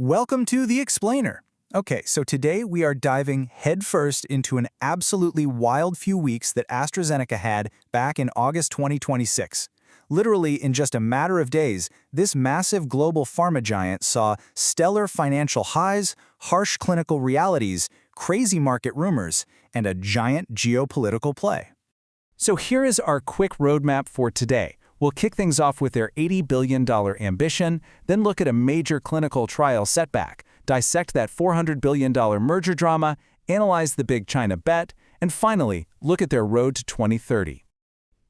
Welcome to The Explainer. Okay, so today we are diving headfirst into an absolutely wild few weeks that AstraZeneca had back in August 2026. Literally, in just a matter of days, this massive global pharma giant saw stellar financial highs, harsh clinical realities, crazy market rumors, and a giant geopolitical play. So here is our quick roadmap for today. We'll kick things off with their $80 billion ambition, then look at a major clinical trial setback, dissect that $400 billion merger drama, analyze the big China bet, and finally, look at their road to 2030.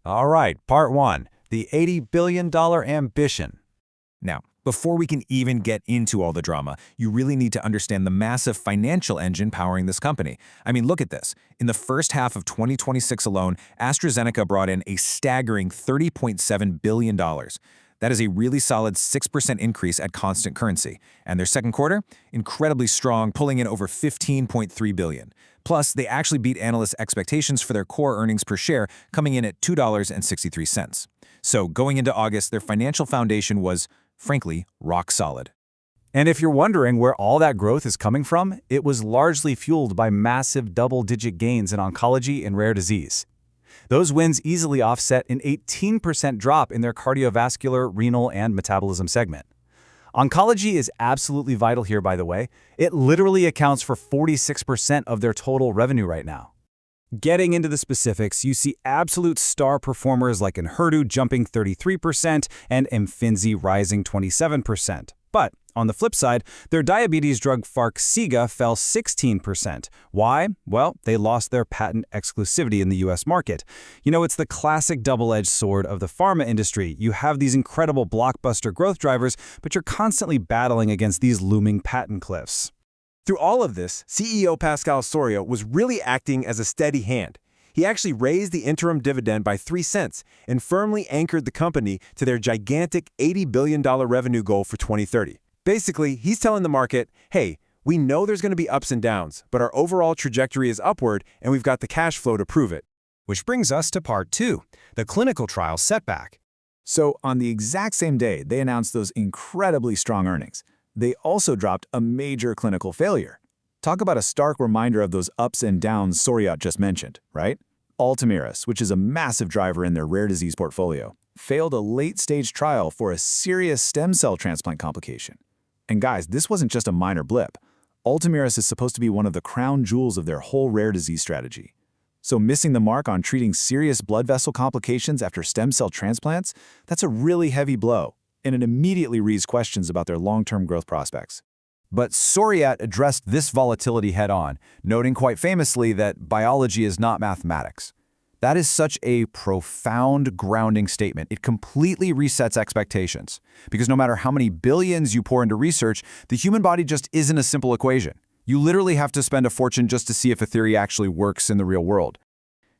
All right, part one, the $80 billion ambition. Now, before we can even get into all the drama, you really need to understand the massive financial engine powering this company. I mean, look at this. In the first half of 2026 alone, AstraZeneca brought in a staggering $30.7 billion. That is a really solid 6% increase at constant currency. And their second quarter, incredibly strong, pulling in over $15.3 billion. Plus, they actually beat analysts' expectations for their core earnings per share, coming in at $2.63. So going into August, their financial foundation was, frankly, rock solid. And if you're wondering where all that growth is coming from, it was largely fueled by massive double-digit gains in oncology and rare disease. Those wins easily offset an 18% drop in their cardiovascular, renal, and metabolism segment. Oncology is absolutely vital here, by the way. It literally accounts for 46% of their total revenue right now. Getting into the specifics, you see absolute star performers like Enhertu jumping 33% and Imfinzi rising 27%. But on the flip side, their diabetes drug Farxiga fell 16%. Why? Well, they lost their patent exclusivity in the US market. You know, it's the classic double-edged sword of the pharma industry. You have these incredible blockbuster growth drivers, but you're constantly battling against these looming patent cliffs. Through all of this, CEO Pascal Soriot was really acting as a steady hand. He actually raised the interim dividend by 3 cents and firmly anchored the company to their gigantic $80 billion revenue goal for 2030. Basically, he's telling the market, hey, we know there's going to be ups and downs, but our overall trajectory is upward and we've got the cash flow to prove it. Which brings us to part two, the clinical trial setback. So on the exact same day, they announced those incredibly strong earnings. They also dropped a major clinical failure. Talk about a stark reminder of those ups and downs Soriot just mentioned, right? Ultomiris, which is a massive driver in their rare disease portfolio, failed a late-stage trial for a serious stem cell transplant complication. And guys, this wasn't just a minor blip. Ultomiris is supposed to be one of the crown jewels of their whole rare disease strategy. So missing the mark on treating serious blood vessel complications after stem cell transplants, that's a really heavy blow, and it immediately raised questions about their long-term growth prospects. But Soriot addressed this volatility head-on, noting quite famously that biology is not mathematics. That is such a profound grounding statement. It completely resets expectations. Because no matter how many billions you pour into research, the human body just isn't a simple equation. You literally have to spend a fortune just to see if a theory actually works in the real world.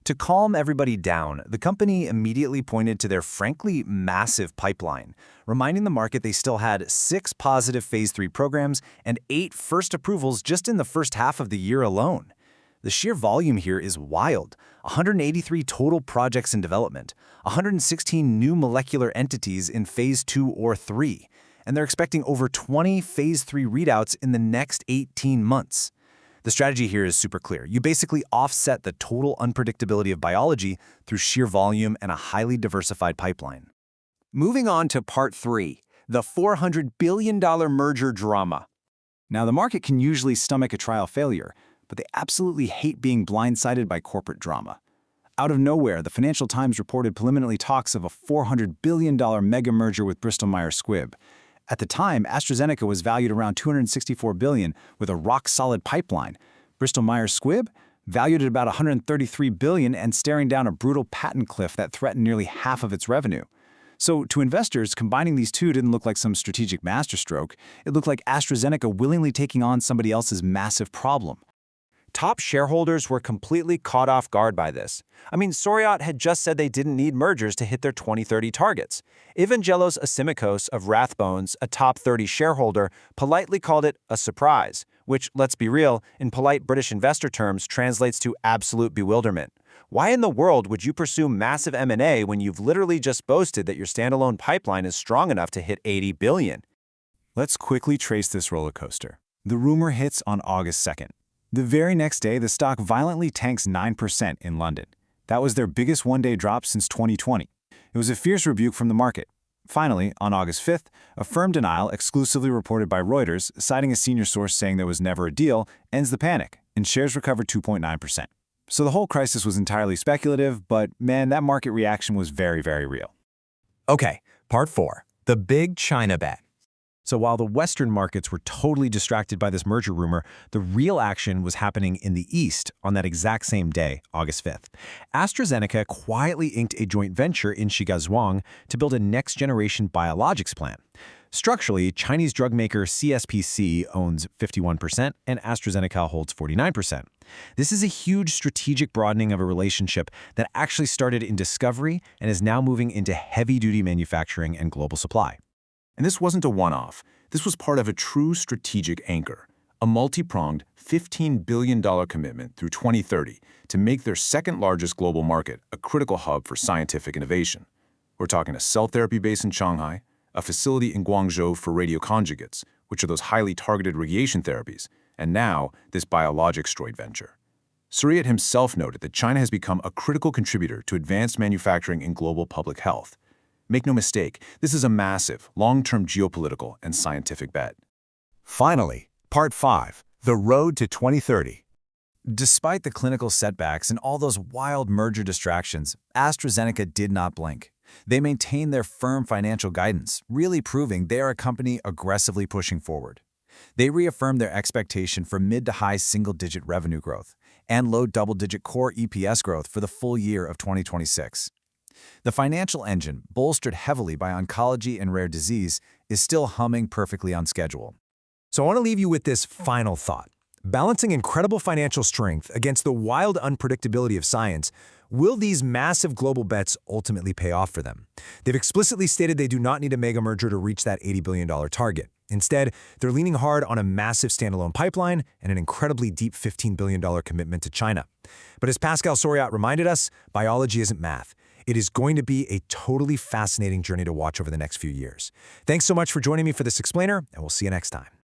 To calm everybody down, the company immediately pointed to their frankly massive pipeline, reminding the market they still had 6 positive Phase 3 programs and 8 first approvals just in the first half of the year alone. The sheer volume here is wild. 183 total projects in development, 116 new molecular entities in Phase 2 or 3, and they're expecting over 20 Phase 3 readouts in the next 18 months. The strategy here is super clear. You basically offset the total unpredictability of biology through sheer volume and a highly diversified pipeline. Moving on to part three, the $400 billion merger drama. Now, the market can usually stomach a trial failure, but they absolutely hate being blindsided by corporate drama. Out of nowhere, the Financial Times reported preliminary talks of a $400 billion mega merger with Bristol Myers Squibb. At the time, AstraZeneca was valued around $264 billion with a rock-solid pipeline. Bristol Myers Squibb valued at about $133 billion and staring down a brutal patent cliff that threatened nearly half of its revenue. So to investors, combining these two didn't look like some strategic masterstroke. It looked like AstraZeneca willingly taking on somebody else's massive problem. Top shareholders were completely caught off guard by this. I mean, Soriot had just said they didn't need mergers to hit their 2030 targets. Evangelos Asimikos of Rathbones, a top 30 shareholder, politely called it a surprise, which, let's be real, in polite British investor terms translates to absolute bewilderment. Why in the world would you pursue massive M&A when you've literally just boasted that your standalone pipeline is strong enough to hit $80 billion? Let's quickly trace this roller coaster. The rumor hits on August 2nd. The very next day, the stock violently tanks 9% in London. That was their biggest one-day drop since 2020. It was a fierce rebuke from the market. Finally, on August 5th, a firm denial exclusively reported by Reuters, citing a senior source saying there was never a deal, ends the panic, and shares recovered 2.9%. So the whole crisis was entirely speculative, but man, that market reaction was very, very real. Okay, part 4, the big China bet. So while the Western markets were totally distracted by this merger rumor, the real action was happening in the East on that exact same day, August 5th. AstraZeneca quietly inked a joint venture in Shigaozhuang to build a next-generation biologics plant. Structurally, Chinese drug maker CSPC owns 51% and AstraZeneca holds 49%. This is a huge strategic broadening of a relationship that actually started in discovery and is now moving into heavy-duty manufacturing and global supply. And this wasn't a one-off. This was part of a true strategic anchor, a multi-pronged $15 billion commitment through 2030 to make their second-largest global market a critical hub for scientific innovation. We're talking a cell therapy base in Shanghai, a facility in Guangzhou for radioconjugates, which are those highly targeted radiation therapies, and now this biologics joint venture. Suriyat himself noted that China has become a critical contributor to advanced manufacturing in global public health. Make no mistake, this is a massive, long-term geopolitical and scientific bet. Finally, part 5, the road to 2030. Despite the clinical setbacks and all those wild merger distractions, AstraZeneca did not blink. They maintained their firm financial guidance, really proving they are a company aggressively pushing forward. They reaffirmed their expectation for mid to high single-digit revenue growth and low double-digit core EPS growth for the full year of 2026. The financial engine, bolstered heavily by oncology and rare disease, is still humming perfectly on schedule. So I want to leave you with this final thought. Balancing incredible financial strength against the wild unpredictability of science, will these massive global bets ultimately pay off for them? They've explicitly stated they do not need a mega merger to reach that $80 billion target. Instead, they're leaning hard on a massive standalone pipeline and an incredibly deep $15 billion commitment to China. But as Pascal Soriot reminded us, biology isn't math. It is going to be a totally fascinating journey to watch over the next few years. Thanks so much for joining me for this explainer, and we'll see you next time.